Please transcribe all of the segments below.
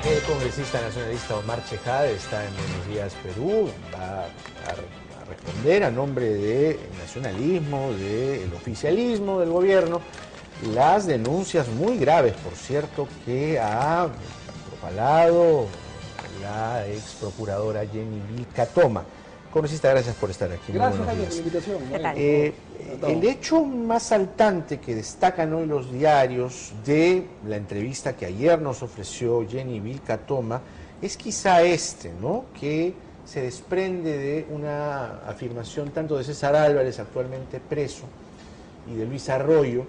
El congresista nacionalista Omar Chejade está en Buenos Días, Perú. Va a responder a nombre del nacionalismo, del oficialismo del gobierno, las denuncias muy graves, por cierto, que ha propalado la ex procuradora Jenny Vilca Toma. Congresista, gracias por estar aquí. Gracias, Jaime, por la invitación. El hecho más saltante que destacan hoy los diarios de la entrevista que ayer nos ofreció Jenny Vilca Toma es quizá ¿no? Que se desprende de una afirmación tanto de César Álvarez, actualmente preso, y de Luis Arroyo,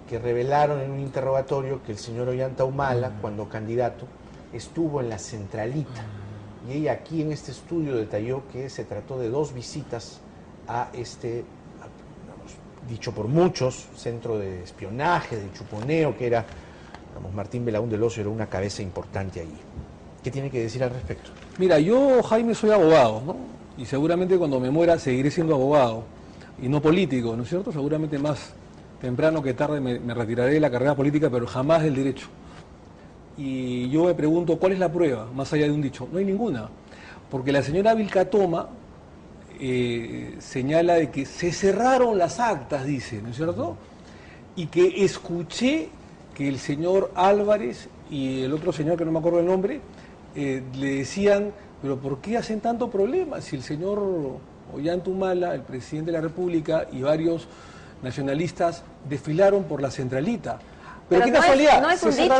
que revelaron en un interrogatorio que el señor Ollanta Humala, cuando candidato, estuvo en la centralita. Y ella aquí en este estudio detalló que se trató de 2 visitas a dicho por muchos, centro de espionaje, de chuponeo, que era, Martín Belaúnde Lozo era una cabeza importante allí. ¿Qué tiene que decir al respecto? Mira, yo, Jaime, soy abogado, ¿no? Y seguramente cuando me muera seguiré siendo abogado, y no político, ¿no es cierto? Seguramente más temprano que tarde me retiraré de la carrera política, pero jamás del derecho. Y yo me pregunto, ¿cuál es la prueba, más allá de un dicho? No hay ninguna, porque la señora Vilca Toma señala de que se cerraron las actas, dice, ¿no es cierto? Y que escuché que el señor Álvarez y el otro señor, que no me acuerdo el nombre, le decían, pero ¿por qué hacen tanto problema si el señor Ollanta Humala, el presidente de la República, y varios nacionalistas desfilaron por la centralita? Pero qué casualidad, no es un dicho,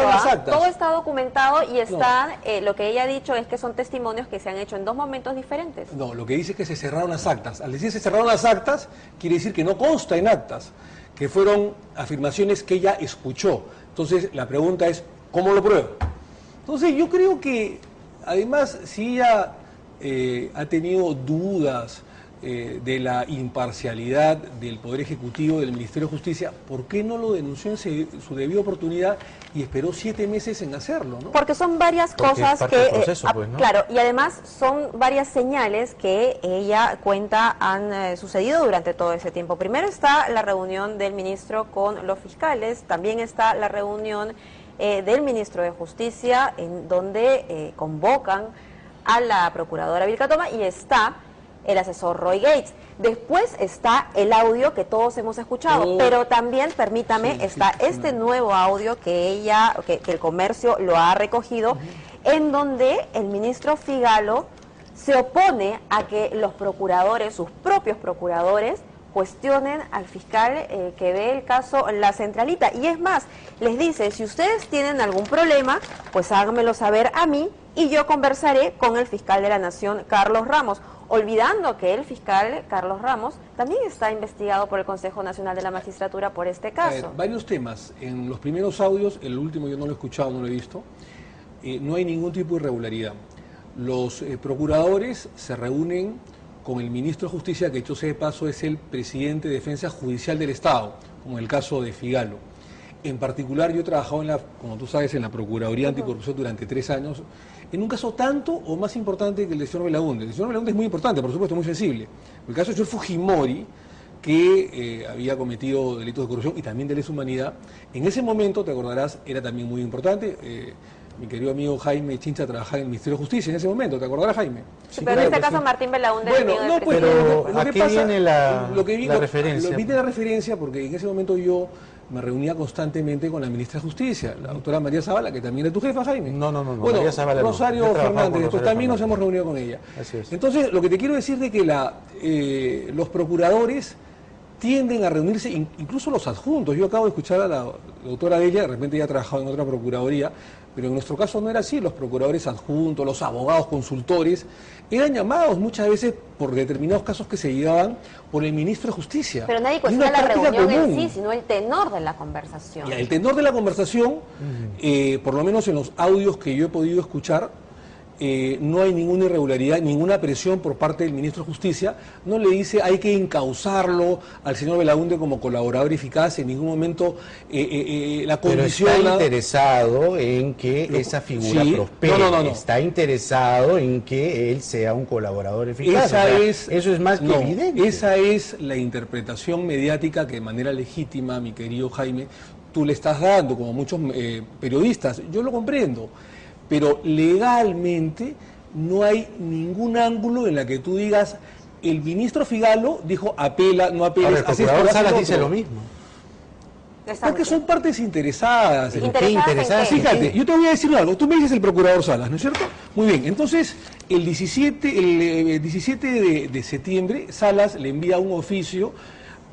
todo está documentado y está, lo que ella ha dicho es que son testimonios que se han hecho en 2 momentos diferentes. No, lo que dice es que se cerraron las actas. Al decir se cerraron las actas, quiere decir que no consta en actas, que fueron afirmaciones que ella escuchó. Entonces, la pregunta es, ¿cómo lo prueba? Entonces, yo creo que, además, si ella ha tenido dudas de la imparcialidad del Poder Ejecutivo, del Ministerio de Justicia, ¿por qué no lo denunció en su debida oportunidad y esperó 7 meses en hacerlo, ¿no? Porque son varias cosas que, proceso, pues, ¿no? Claro, y además son varias señales que ella cuenta han sucedido durante todo ese tiempo. Primero está la reunión del ministro con los fiscales, también está la reunión del ministro de Justicia, en donde convocan a la procuradora Vilca Toma, y está el asesor Roy Gates. Después está el audio que todos hemos escuchado, pero también, permítame, está este nuevo audio que que el Comercio lo ha recogido, en donde el ministro Figalo se opone a que los procuradores, sus propios procuradores, cuestionen al fiscal que ve el caso en la centralita. Y es más, les dice, si ustedes tienen algún problema, pues háganmelo saber a mí y yo conversaré con el fiscal de la Nación, Carlos Ramos, olvidando que el fiscal Carlos Ramos también está investigado por el Consejo Nacional de la Magistratura por este caso. Varios temas. En los primeros audios, el último yo no lo he escuchado, no lo he visto, no hay ningún tipo de irregularidad. Los procuradores se reúnen con el ministro de Justicia, que dicho sea de paso es el presidente de Defensa Judicial del Estado, como en el caso de Figalo. En particular, yo he trabajado, como tú sabes, en la Procuraduría Anticorrupción durante 3 años, en un caso tanto o más importante que el del señor Belaúnde. El señor Belaúnde es muy importante, por supuesto, muy sensible. El caso del señor Fujimori, que había cometido delitos de corrupción y también de lesa humanidad, en ese momento, te acordarás, era también muy importante. Mi querido amigo Jaime Chincha trabajaba en el Ministerio de Justicia en ese momento, ¿te acordarás, Jaime? Sí, pero en este caso Martín Belaúnde es amigo del presidente. Pero aquí viene la referencia. Viene la referencia porque en ese momento yo me reunía constantemente con la ministra de Justicia, la doctora María Zavala, que también es tu jefa, Jaime. No, bueno, María Zavala Rosario Fernández, después también nos hemos reunido con ella. Así es. Entonces, lo que te quiero decir de que los procuradores tienden a reunirse, incluso los adjuntos. Yo acabo de escuchar a la doctora Delia, de repente ella ha trabajado en otra procuraduría, pero en nuestro caso no era así. Los procuradores adjuntos, los abogados consultores, eran llamados muchas veces por determinados casos que se llevaban por el ministro de Justicia. Pero nadie cuestiona la reunión en sí, sino el tenor de la conversación. Y el tenor de la conversación, por lo menos en los audios que yo he podido escuchar, no hay ninguna irregularidad, ninguna presión por parte del ministro de Justicia. No le dice hay que encauzarlo al señor Belaúnde como colaborador eficaz, en ningún momento la condiciona. Pero está interesado en que esa figura prospere. No. Está interesado en que él sea un colaborador eficaz. Eso es más que evidente. Esa es la interpretación mediática que de manera legítima, mi querido Jaime, tú le estás dando, como muchos periodistas. Yo lo comprendo. pero legalmente no hay ningún ángulo en la que tú digas, el ministro Figalo dijo apela, no apela. Ahora, el procurador Salas dice lo mismo. Porque son partes interesadas. ¿Interesadas en qué? Fíjate, yo te voy a decir algo. Tú me dices el procurador Salas, ¿no es cierto? Muy bien. Entonces, el 17 de septiembre, Salas le envía un oficio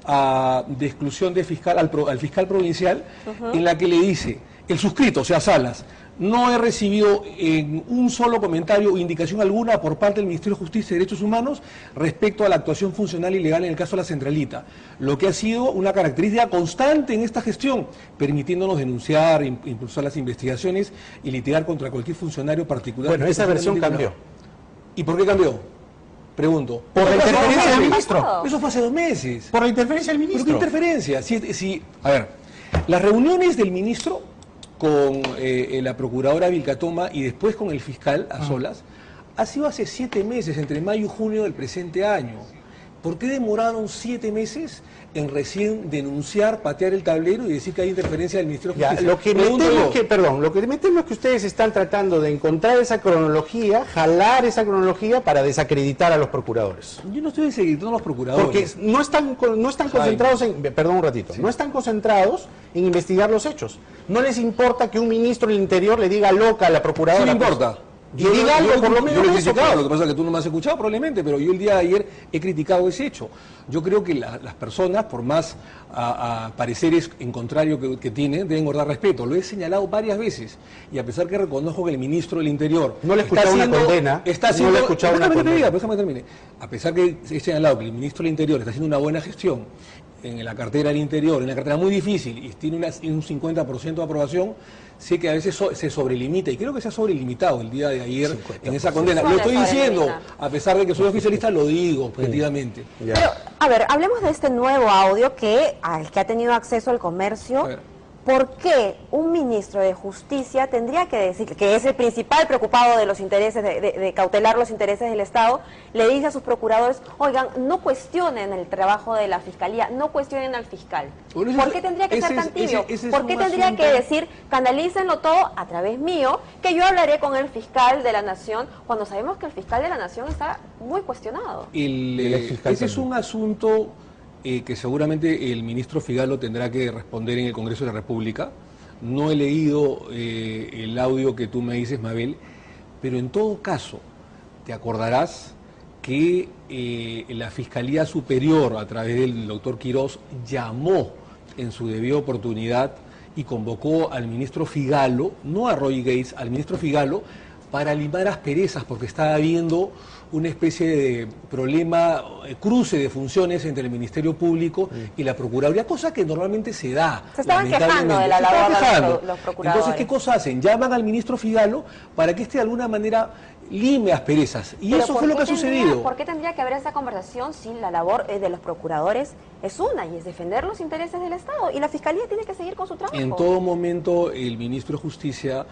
de exclusión de fiscal al fiscal provincial, en la que le dice, el suscrito, o sea, Salas, no he recibido un solo comentario o indicación alguna por parte del Ministerio de Justicia y Derechos Humanos respecto a la actuación funcional y legal en el caso de la Centralita, lo que ha sido una característica constante en esta gestión, permitiéndonos denunciar, impulsar las investigaciones y litigar contra cualquier funcionario particular. Bueno, esa versión cambió. ¿Y por qué cambió? Pregunto. Por la interferencia del ministro. Eso fue hace 2 meses. Por la interferencia del ministro. ¿Pero qué interferencia? A ver, las reuniones del ministro con la procuradora Vilcatoma y después con el fiscal a solas, ha sido hace 7 meses, entre mayo y junio del presente año. ¿Por qué demoraron 7 meses en recién denunciar, patear el tablero y decir que hay interferencia del Ministerio de Justicia? Lo que me temo es que ustedes están tratando de encontrar esa cronología, jalar esa cronología para desacreditar a los procuradores. Yo no estoy desacreditando a los procuradores. Porque no están concentrados en... Perdón un ratito. Sí. No están concentrados en investigar los hechos. No les importa que un ministro del Interior le diga loca a la procuradora. Sí le importa. Yo lo he criticado, lo que pasa es que tú no me has escuchado probablemente, pero yo el día de ayer he criticado ese hecho. Yo creo que las personas, por más pareceres en contrario que tienen, deben guardar respeto. Lo he señalado varias veces, y a pesar que reconozco que el ministro del Interior no le he escuchado una condena, no le he escuchado una condena. Déjame terminar. A pesar que he señalado que el ministro del Interior está haciendo una buena gestión en la cartera del Interior, en la cartera muy difícil, y tiene un 50% de aprobación, sé que a veces se sobrelimita, y creo que se ha sobrelimitado el día de ayer 50%. En esa condena. Lo estoy diciendo, a pesar de que soy oficialista, lo digo objetivamente. Pero, a ver, hablemos de este nuevo audio al que ha tenido acceso el comercio. ¿Por qué un ministro de Justicia tendría que decir, que es el principal preocupado de los intereses, de cautelar los intereses del Estado, le dice a sus procuradores, oigan, no cuestionen el trabajo de la Fiscalía, no cuestionen al fiscal? ¿Por qué tendría que ser tan tibio? ¿Por qué tendría que decir, canalícenlo todo a través mío, que yo hablaré con el fiscal de la Nación, cuando sabemos que el fiscal de la Nación está muy cuestionado? Ese es un asunto que seguramente el ministro Figalo tendrá que responder en el Congreso de la República. No he leído el audio que tú me dices, Mabel, pero en todo caso, te acordarás que la Fiscalía Superior, a través del doctor Quirós, llamó en su debida oportunidad y convocó al ministro Figalo, no a Roy Gates, al ministro Figalo, para limar asperezas, porque estaba habiendo una especie de problema, cruce de funciones entre el Ministerio Público y la Procuraduría, cosa que normalmente se da. Se estaban quejando de la labor de los procuradores. Entonces, ¿qué cosa hacen? Llaman al ministro Figalo para que de alguna manera lime asperezas. Y eso fue lo que ha sucedido. ¿Por qué tendría que haber esa conversación si la labor de los procuradores es una, y es defender los intereses del Estado? Y la Fiscalía tiene que seguir con su trabajo. En todo momento, el ministro de Justicia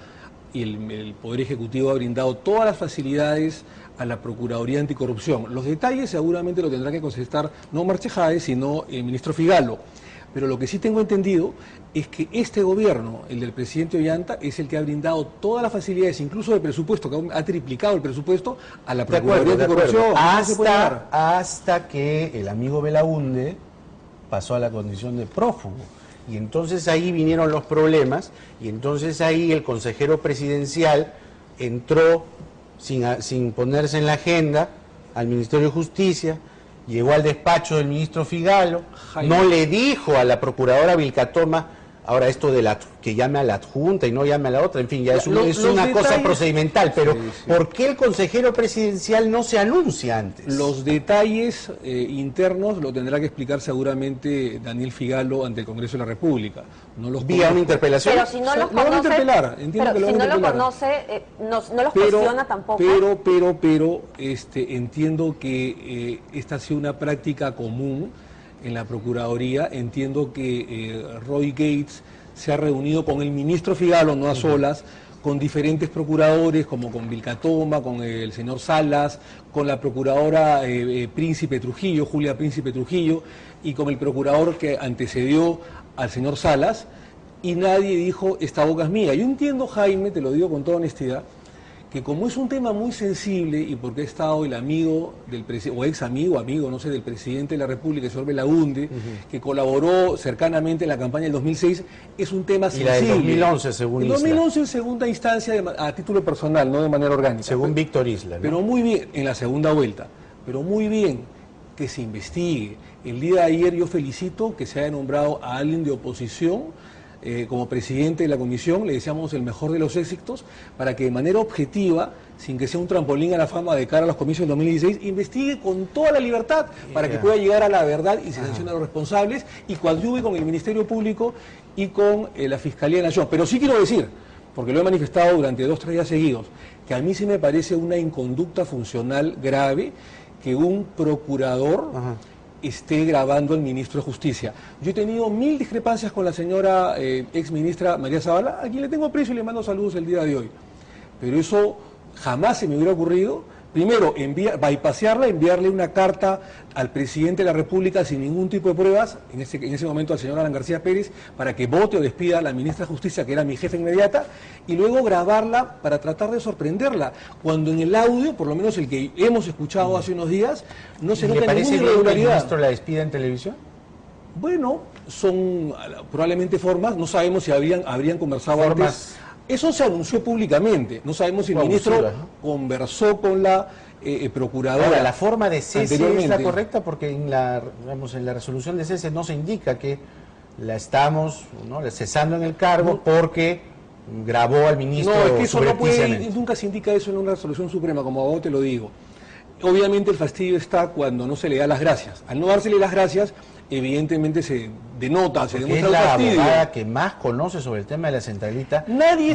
y el Poder Ejecutivo ha brindado todas las facilidades a la Procuraduría Anticorrupción. Los detalles seguramente lo tendrá que contestar no Marchejáez, sino el ministro Figalo. Pero lo que sí tengo entendido es que este gobierno, el del presidente Ollanta, es el que ha brindado todas las facilidades, incluso de presupuesto, que ha triplicado el presupuesto a la Procuraduría Anticorrupción. Hasta que el amigo Belaúnde pasó a la condición de prófugo. Y entonces ahí vinieron los problemas, y entonces ahí el consejero presidencial entró sin ponerse en la agenda al Ministerio de Justicia, llegó al despacho del ministro Figalo, no le dijo a la procuradora Vilcatoma, ahora esto de que llame a la adjunta y no llame a la otra, en fin, ya es una cosa procedimental, pero ¿por qué el consejero presidencial no se anuncia antes? Los detalles internos lo tendrá que explicar seguramente Daniel Figalo ante el Congreso de la República. No los ¿Vía una interpelación? Pero si no los conoce, no los cuestiona tampoco. Pero entiendo que esta ha sido una práctica común en la Procuraduría. Entiendo que Roy Gates se ha reunido con el ministro Figalo, no a solas, con diferentes procuradores, como con Vilcatoma, con el señor Salas, con la procuradora Príncipe Trujillo, Julia Príncipe Trujillo, y con el procurador que antecedió al señor Salas, y nadie dijo, esta boca es mía. Yo entiendo, Jaime, te lo digo con toda honestidad, que como es un tema muy sensible y porque ha estado el amigo del presidente, o ex amigo, no sé, del presidente de la República, el señor Belaunde, que colaboró cercanamente en la campaña del 2006, es un tema sensible. Y la del 2011, según el 2011 en segunda instancia, a título personal, no de manera orgánica. Según Víctor Isla, ¿no? Pero muy bien, en la segunda vuelta, pero muy bien que se investigue. El día de ayer yo felicito que se haya nombrado a alguien de oposición como presidente de la comisión, le deseamos el mejor de los éxitos para que de manera objetiva, sin que sea un trampolín a la fama de cara a los comicios del 2016, investigue con toda la libertad para que pueda llegar a la verdad y se sancione a los responsables y coadyuve con el Ministerio Público y con la Fiscalía de la Nación. Pero sí quiero decir, porque lo he manifestado durante 2 o 3 días seguidos, que a mí sí me parece una inconducta funcional grave que un procurador esté grabando al ministro de Justicia. Yo he tenido 1000 discrepancias con la señora ex ministra María Zavala, a quien le tengo aprecio y le mando saludos el día de hoy. Pero eso jamás se me hubiera ocurrido. Primero, bypasearla, enviarle una carta al presidente de la República sin ningún tipo de pruebas, en ese momento al señor Alan García Pérez, para que vote o despida a la ministra de Justicia, que era mi jefa inmediata, y luego grabarla para tratar de sorprenderla, cuando en el audio, por lo menos el que hemos escuchado hace unos días, no se nota ninguna irregularidad. ¿Le parece bien que el ministro la despida en televisión? Bueno, son probablemente formas, no sabemos si habrían conversado antes. Eso se anunció públicamente, no sabemos si el ministro conversó con la procuradora. Ahora, la forma de cese es la correcta porque en la resolución de cese no se indica que la estamos cesando en el cargo porque grabó al ministro. No, es que eso no puede, nunca se indica eso en una resolución suprema, como abogado te lo digo. Obviamente el fastidio está cuando no se le da las gracias. Al no dársele las gracias, evidentemente se denota, se demuestra el fastidio. Es la abogada que más conoce sobre el tema de la centralita,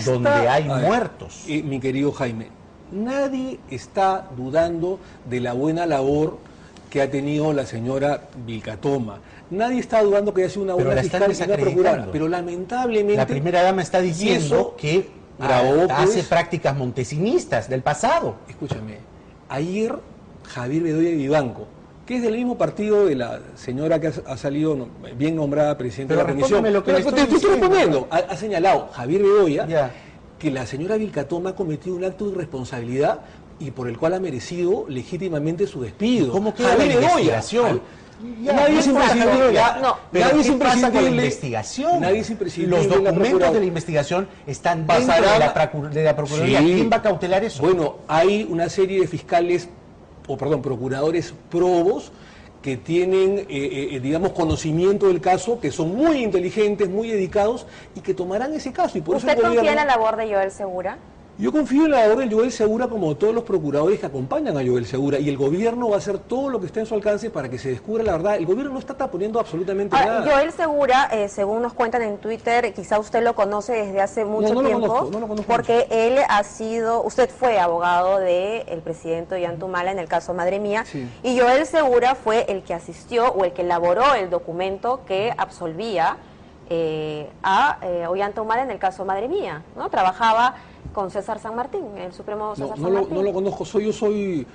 donde hay muertos. Mi querido Jaime, nadie está dudando de la buena labor que ha tenido la señora Vilcatoma. Nadie está dudando que haya sido una buena fiscal y una procuradora. Pero lamentablemente... La primera dama está diciendo que hace prácticas montesinistas del pasado. Escúchame, ayer Javier Bedoya Vivanco, que es del mismo partido de la señora que ha salido bien nombrada presidenta de la comisión. Lo que te estoy respondiendo. Ha señalado Javier Bedoya que la señora Vilcatoma ha cometido un acto de irresponsabilidad y por el cual ha merecido legítimamente su despido. ¿Cómo queda la investigación? Nadie es imprescindible. Nadie es imprescindible. Investigación. Nadie es imprescindible. Los documentos de la investigación están dentro de la Procuraduría. Sí. ¿Quién va a cautelar eso? Bueno, hay una serie de fiscales, procuradores probos que tienen, digamos, conocimiento del caso, que son muy inteligentes, muy dedicados y que tomarán ese caso. Y por ¿Usted eso confía en la labor de Joel Segura? Yo confío en la labor de Joel Segura como todos los procuradores que acompañan a Joel Segura y el gobierno va a hacer todo lo que esté en su alcance para que se descubra la verdad. El gobierno no está taponiendo absolutamente nada. Joel Segura, según nos cuentan en Twitter, quizá usted lo conoce desde hace mucho tiempo, no lo conozco porque él usted fue abogado del presidente Ollantumala en el caso Madre Mía, y Joel Segura fue el que asistió o el que elaboró el documento que absolvía a Ollantumala en el caso Madre Mía, ¿no? Trabajaba con César San Martín, el Supremo César San Martín. No lo conozco, yo soy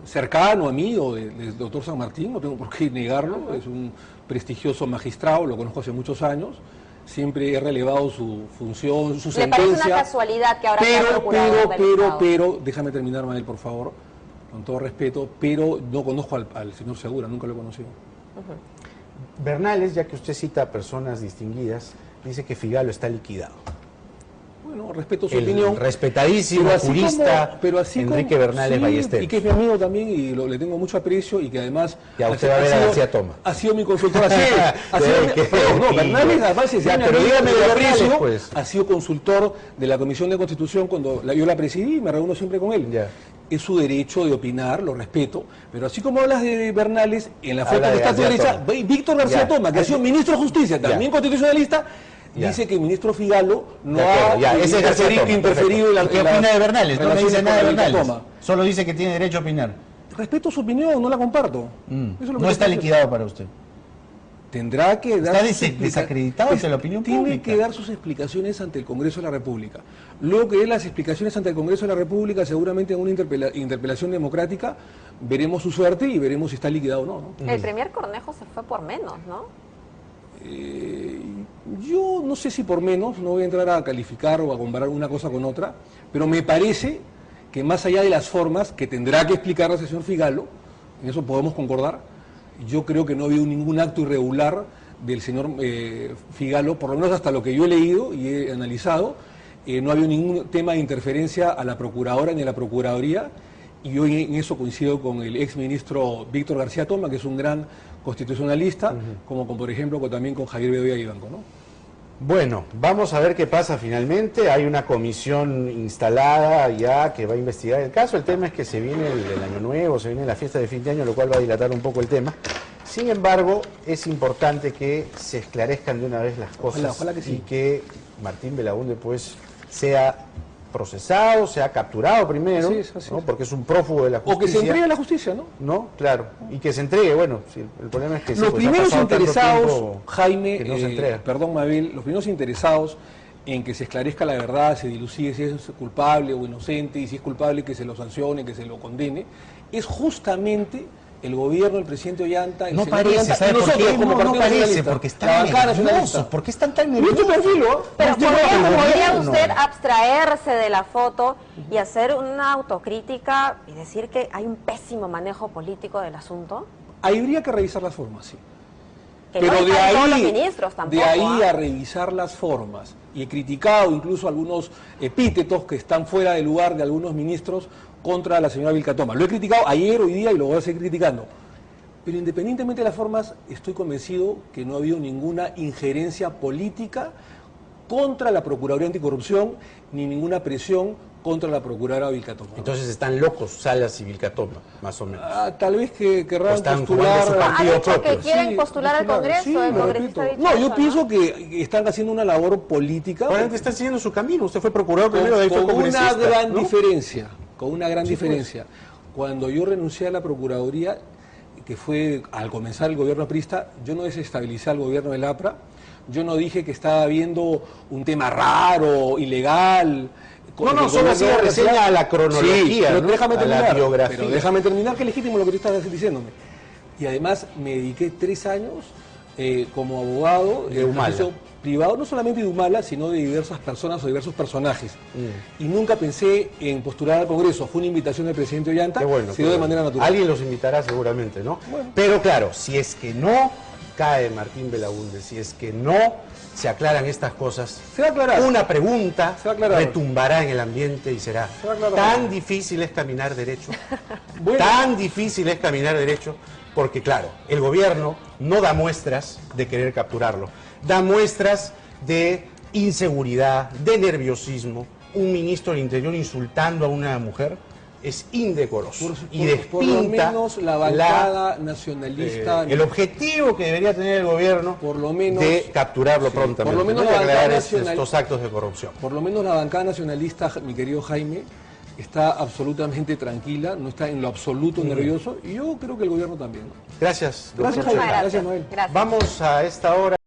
cercano, amigo del doctor San Martín, no tengo por qué negarlo, es un prestigioso magistrado, lo conozco hace muchos años, siempre he relevado su función, su sentencia. ¿Le parece una casualidad que ahora sea procurador? Pero, déjame terminar, Manuel, por favor, con todo respeto, pero no conozco al señor Segura, nunca lo he conocido. Bernales, ya que usted cita a personas distinguidas, dice que Figalo está liquidado. Bueno, respeto su opinión. Respetadísimo jurista Enrique Bernales Ballesteros. Y que es mi amigo también y le tengo mucho aprecio y que además... Ya usted va a ver a García Toma. Ha sido mi consultor. Bernales además es pero dígame de aprecio, pues. Ha sido consultor de la Comisión de Constitución cuando yo la presidí y me reúno siempre con él. Es su derecho de opinar, lo respeto, pero así como hablas de Bernales, en la foto que está a tu derecha, Víctor García Toma, que ha sido ministro de Justicia, también constitucionalista, dice que el ministro Figalo no ha interferido en la... ¿Qué opina de Bernales? No me dice nada de Bernales. Solo dice que tiene derecho a opinar. Respeto su opinión, no la comparto. No está liquidado para usted. Tendrá que dar... Está desacreditado ante la opinión pública. Tiene que dar sus explicaciones ante el Congreso de la República. Luego que dé las explicaciones ante el Congreso de la República, seguramente en una interpelación democrática, veremos su suerte y veremos si está liquidado o no. El premier Cornejo se fue por menos, ¿no? Yo no sé si por menos, no voy a entrar a calificar o a comparar una cosa con otra, pero me parece que más allá de las formas que tendrá que explicar el señor Figalo, en eso podemos concordar, yo creo que no ha habido ningún acto irregular del señor Figalo, por lo menos hasta lo que yo he leído y he analizado, no ha habido ningún tema de interferencia a la procuradora ni a la procuraduría, y yo en eso coincido con el exministro Víctor García Toma, que es un gran constitucionalista, como por ejemplo también con Javier Bedoya Vivanco, ¿no? Bueno, vamos a ver qué pasa finalmente. Hay una comisión instalada ya que va a investigar el caso. El tema es que se viene el año nuevo, se viene la fiesta de fin de año, lo cual va a dilatar un poco el tema. Sin embargo, es importante que se esclarezcan de una vez las cosas. Ojalá que sí. Y que Martín Belaúnde pues sea procesado, sea capturado primero, así ¿no? es. Porque es un prófugo de la justicia. O que se entregue a la justicia, ¿no? ¿No? Claro. Y que se entregue, bueno, sí, el problema es que... Los primeros interesados, Jaime, no se entrega. perdón Mabel, los primeros interesados en que se esclarezca la verdad, se dilucide si es culpable o inocente, y si es culpable que se lo sancione, que se lo condene, es justamente el gobierno, el presidente Ollanta, el no senador parece, Ollanta, ¿sabe y por nosotros qué? como No Partido parece, Nacionalista, porque la están bancada nerviosos. nacionalista. ¿Por qué están tan Mira tu nerviosos? perfil, ¿no? Pero ¿podría gobierno. usted abstraerse de la foto y hacer una autocrítica y decir que hay un pésimo manejo político del asunto? Habría que revisar las formas, sí. Que Pero no de están todos los ahí, ministros tampoco. de ahí ¿ah? a revisar las formas, y he criticado incluso algunos epítetos que están fuera de lugar de algunos ministros contra la señora Vilca Toma. Lo he criticado ayer, hoy día, y lo voy a seguir criticando. Pero independientemente de las formas, estoy convencido que no ha habido ninguna injerencia política contra la Procuraduría Anticorrupción, ni ninguna presión contra la Procuradora Vilca Toma. Entonces están locos Salas y Vilca Toma, más o menos. Tal vez que querrán están postular... jugando su Ha partido dicho que propio. quieren Sí, postular al Congreso, sí, el lo congresista ha repito. dicho No, yo eso, pienso que están haciendo una labor política Probablemente está siguiendo su camino. Usted fue procurador primero, de ahí fue con una congresista, gran ¿no? diferencia, con una gran Sí, pues. diferencia. Cuando yo renuncié a la Procuraduría, que fue al comenzar el gobierno aprista, yo no desestabilicé al gobierno del APRA, yo no dije que estaba habiendo un tema raro, ilegal. No, solo hacía reseña a la cronología, pero ¿no? déjame a terminar, la biografía. pero déjame terminar, que es legítimo lo que tú estás diciéndome. Y además me dediqué 3 años como abogado De en Humala. juicio privado, no solamente de Humala, sino de diversas personas o diversos personajes. Y nunca pensé en postular al Congreso. Fue una invitación del presidente Ollanta, Qué bueno, se dio de manera natural. Alguien los invitará seguramente, ¿no? Bueno. Pero claro, si es que no cae Martín Belaúnde, si es que no se aclaran estas cosas, Se va a aclarar. una pregunta Se va a aclarar. retumbará en el ambiente y será: Se va a aclarar. tan difícil es caminar derecho, Bueno. tan difícil es caminar derecho, porque claro, el gobierno no da muestras de querer capturarlo, da muestras de inseguridad, de nerviosismo. Un ministro del Interior insultando a una mujer es indecoroso y Por lo despinta menos la bancada nacionalista... el objetivo que debería tener el gobierno Por lo menos- de capturarlo sí, prontamente, por lo menos ¿no? Y la aclarar bancada estos nacional- actos de corrupción. Por lo menos la bancada nacionalista, mi querido Jaime, está absolutamente tranquila, no está en lo absoluto nervioso, y yo creo que el gobierno también. Gracias, Gracias, doctor Jaime. Chela. Gracias, Noel. Gracias. Vamos a esta hora.